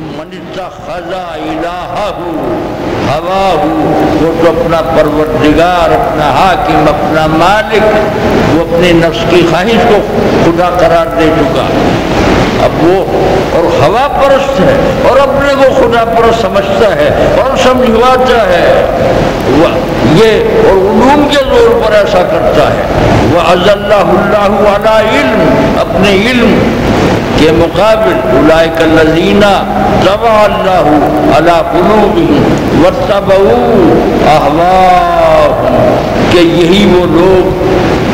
من اتخذ الہہ ہواہ، وہ تو اپنا پروردگار، اپنا حاکم، اپنا مالک، وہ اپنے نفس کی خواہش کو خدا قرار دے چکا، اب وہ اور ہوا پرست ہے اور اپنے کو خدا پرست سمجھتا ہے اور سمجھواتا ہے یہ، اور علوم کے زور پر ایسا کرتا ہے۔ وَأَذَلَّهُ اللَّهُ عَلَىٰ علم، اپنے علم کے مقابل اولئک الذین طبع اللہ علی قلوبہم واتبعوا اہواءہم، کہ یہی وہ لوگ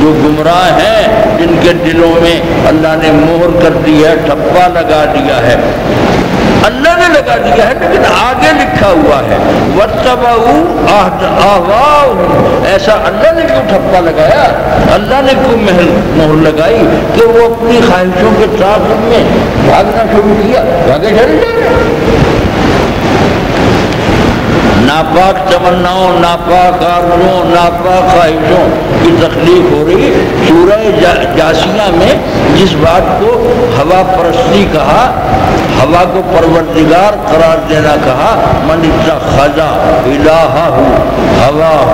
جو گمراہ ہیں جن کے دلوں میں اللہ نے مہر کر دی ہے، ٹھپا لگا دیا ہے، اللہ نے لگا دیا ہے لیکن آگے لکھا ہوا ہے واتبعوا اہواءہم، ایسا اللہ نے کیوں ٹھپا لگایا، اللہ نے کیوں مہر لگائی کہ وہ اپنی خواہشوں کے تعاقب میں بھاگنا شروع کیا، آگے چلے جا رہے، ناپاک تمناؤں، ناپاک آرزوؤں، ناپاک خواہشوں کی تخلیق ہو رہی۔ سورہ جاسیہ میں جس بات کو ہوا پرستی کہا، ہوا کو پروردگار قرار دینا کہا، من اتخذ الہہ ہواہ،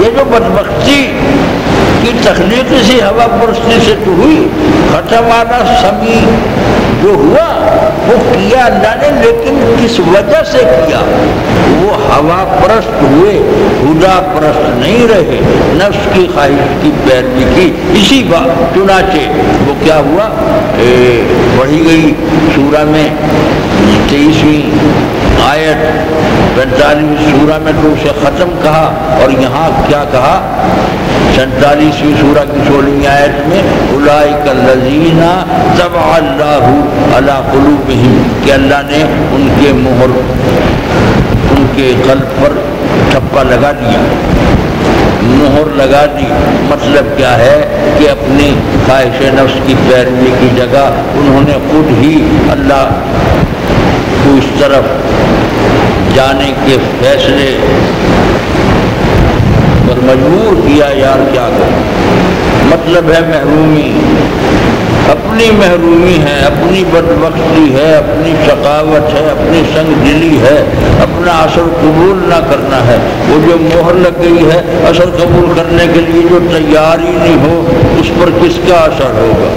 یہ جو بدبختی کی تخلیق اسی ہوا پرستی سے تو ہوئی، ختم والا سمیع جو ہوا وہ کیا اللہ نے، لیکن کس وجہ سے کیا، وہ ہوا پرست ہوئے، خدا پرست نہیں رہے، نفس کی خواہش کی پیروی کی، اسی بات چنانچہ وہ کیا ہوا، پڑھی گئی سورہ میں 23ویں آیت، 45ویں سورہ میں تو اسے ختم کہا، اور یہاں کیا کہا 47ویں سورہ کی 16ویں آیت میں اولئک الذین طبع اللہ علی قلوبہم، کہ اللہ نے ان کے مہر، ان کے قلب پر ٹھپا لگا دیا، مہر لگا دی۔ مطلب کیا ہے کہ اپنی خواہش نفس کی پیروی کی جگہ انہوں نے خود ہی اللہ کو اس طرف جانے کے فیصلے پر مجبور کیا، یار کیا کریں، مطلب ہے محرومی، اپنی محرومی ہے، اپنی بدبختی ہے، اپنی شقاوت ہے، اپنی سنگ دلی ہے، اپنا اثر قبول نہ کرنا ہے۔ وہ جو مہر لگ گئی ہے اثر قبول کرنے کے لیے جو تیار ہی نہیں ہو، اس پر کس کا اثر ہوگا؟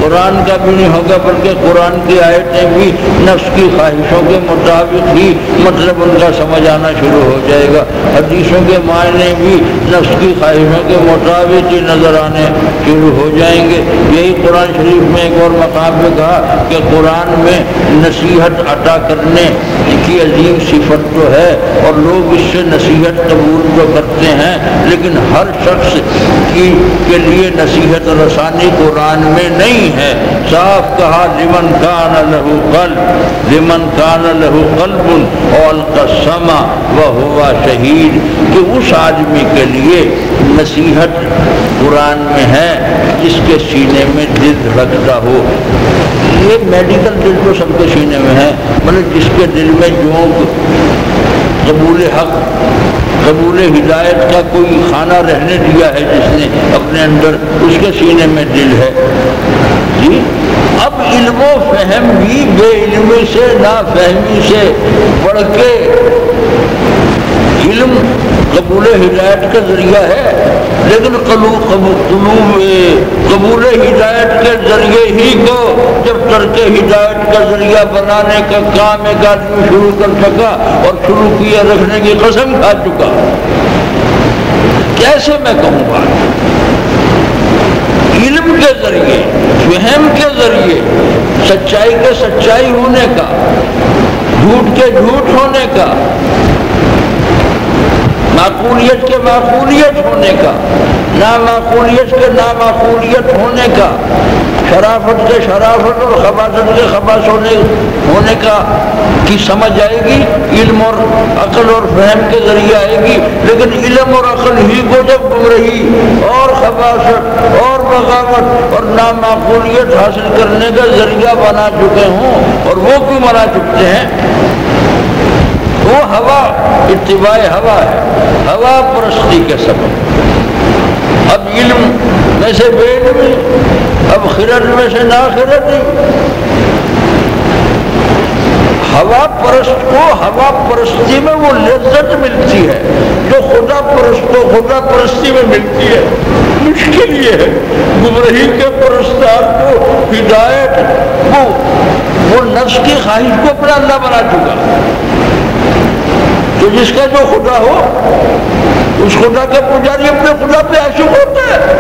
قرآن کا بھی نہیں ہوگا، بلکہ قرآن کی آیتیں بھی نفس کی خواہشوں کے مطابق ہی مطلب ان کا سمجھ آنا شروع ہو جائے گا، حدیثوں کے معنی بھی نفس کی خواہشوں کے مطابق ہی نظر آنے شروع ہو جائیں گے۔ یہی قرآن شریف میں ایک اور مقام میں کہا کہ قرآن میں نصیحت عطا کرنے کی عظیم صفت تو ہے، اور لوگ اس سے نصیحت قبول تو کرتے ہیں، لیکن ہر شخص کے لیے نصیحت رسانی قرآن میں نہیں ہے۔ صاف کہا لمن کان لہ قلب، لمن کان لہ قلب والقى السمع وهو شہید، کہ اس آدمی کے لیے نصیحت قرآن میں ہے جس کے سینے میں دل دھڑکتا ہو۔ یہ میڈیکل دل تو سب کے سینے میں ہے، مطلب جس کے دل میں جونک قبول حق، قبول ہدایت کا کوئی خانہ رہنے دیا ہے جس نے اپنے اندر، اس کے سینے میں دل ہے۔ جی اب علم و فہم بھی بے علمی سے، نافہمی سے بڑھ کے علم قبول ہدایت کا ذریعہ ہے، لیکن قبول ہدایت کے ذریعے ہی کو جب ترک ہدایت کا ذریعہ بنانے کا کام ایک آدمی شروع کر سکا اور شروع کیا رکھنے کی قسم کھا چکا، کیسے میں کہوں بات؟ علم کے ذریعے، فہم کے ذریعے، سچائی کے سچائی ہونے کا، جھوٹ کے جھوٹ ہونے کا، معقولیت کے معقولیت ہونے کا، نامعقولیت کے نامعقولیت ہونے کا، شرافت کے شرافت اور خباثت کے خباث ہونے کا کی سمجھ آئے گی، علم اور عقل اور فہم کے ذریعے آئے گی۔ لیکن علم اور عقل ہی کو جب گمراہی اور خباثت اور بغاوت اور نامعقولیت حاصل کرنے کا ذریعہ بنا چکے ہوں، اور وہ کیوں بنا چکتے ہیں؟ وہ ہوا، اتباع ہوا ہے، ہوا پرستی کے سبب۔ اب علم میں سے بے علمی، اب خرد میں سے ناخردی۔ ہوا پرست کو ہوا پرستی میں وہ لذت ملتی ہے جو خدا پرست کو خدا پرستی میں ملتی ہے۔ مشکل یہ ہے گمراہی کے پرستار کو ہدایت وہ نفس کی خواہش کو اپنا اللہ بنا چکا، تو جس کا جو خدا ہو اس خدا کا پجاری اپنے خدا پہ عاشق ہوتا ہے۔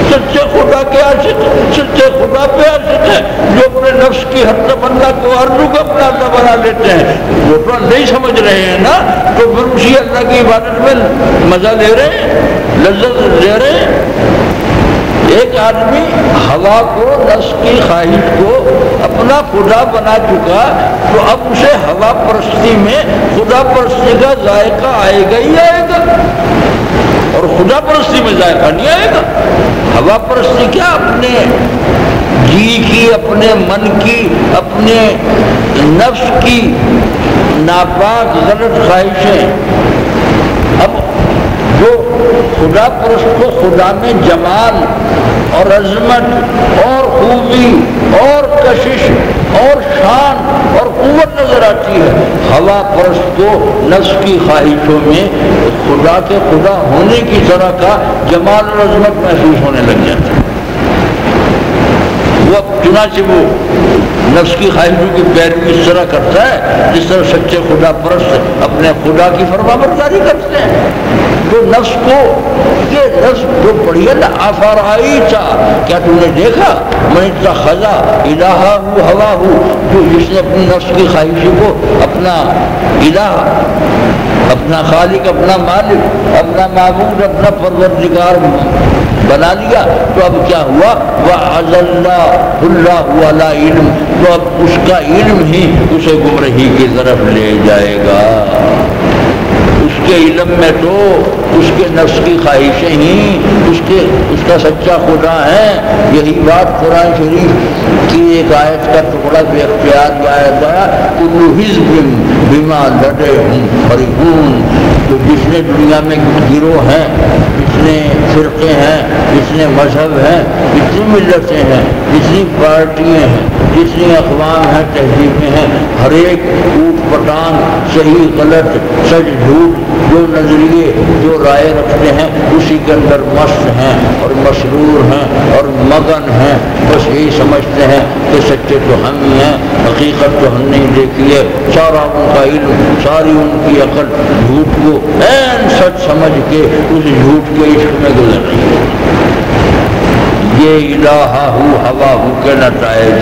سچے خدا کے عاشق سچے خدا پہ عاشق ہے، جو اپنے نفس کی ہر تمنا کو آرزو کو اپنا اللہ بنا لیتے ہیں۔ وہ تو نہیں سمجھ رہے ہیں نا، تو پھر اسی اللہ کی عبادت میں مزہ لے رہے ہیں، لذت لے رہے ہیں۔ ایک آدمی ہوا کو نفس کی خواہش کو اپنا خدا بنا چکا، تو اب اسے ہوا پرستی میں خدا پرستی کا ذائقہ آئے گا ہی آئے گا، اور خدا پرستی میں ذائقہ نہیں آئے گا۔ ہوا پرستی کیا؟ اپنے جی کی، اپنے من کی، اپنے نفس کی ناپاک غلط خواہشیں۔ اب جو خدا پرست کو خدا میں جمال اور عظمت اور خوبی اور کشش اور شان اور قوت نظر آتی ہے، ہوا پرست کو نفس کی خواہشوں میں خدا کے خدا ہونے کی طرح کا جمال اور عظمت محسوس ہونے لگ جاتا ہے۔ وہ چنانچہ وہ نفس کی خواہشوں کی پیروی اس طرح کرتا ہے جس طرح سچے خدا پرست اپنے خدا کی فرمانبرداری کرتے ہیں۔ جو نفس کو یہ نفس جو پڑھی ہے نا، افرائی کیا تم نے دیکھا من اتخذ الہہ ہوا ہو، جو جس نے اپنی نفس کی خواہشوں کو اپنا الہ، اپنا خالق، اپنا مالک، اپنا معبود، اپنا پروردگار بنا لیا، تو اب کیا ہوا؟ وَأَضَلَّهُ اللَّهُ عَلَىٰ علم، تو اب اس کا علم ہی اسے گمراہی کی طرف لے جائے گا۔ اس کے علم میں تو اس کے نفس کی خواہشیں ہی اس کا سچا خدا ہے۔ یہی بات قرآن شریف کی ایک آیت کا ٹکڑا بے اختیار آیت ہے، کل حزب بما لدیہم فرحون، تو جس نے دنیا میں گروہ ہیں، جتنے فرقے ہیں، جتنے مذہب ہیں، جتنی ملتیں ہیں، جتنی پارٹیاں ہیں، جتنی اقوام ہیں، تہذیبیں ہیں، ہر ایک اوٹ پٹانگ، صحیح غلط، سچ جھوٹ، جو نظریے جو رائے رکھتے ہیں اسی کے اندر مست ہیں اور مسرور ہیں اور مگن ہیں، بس یہی سمجھتے ہیں کہ سچے تو ہم ہی ہیں، حقیقت تو ہم نہیں دیکھی ہے۔ سارا ان کا علم، ساری ان کی عقل جھوٹ کو عین سچ سمجھ کے اس جھوٹ کے عشق میں گزر رہی ہے۔ یہ الہہ ہوا ہو کے نتائج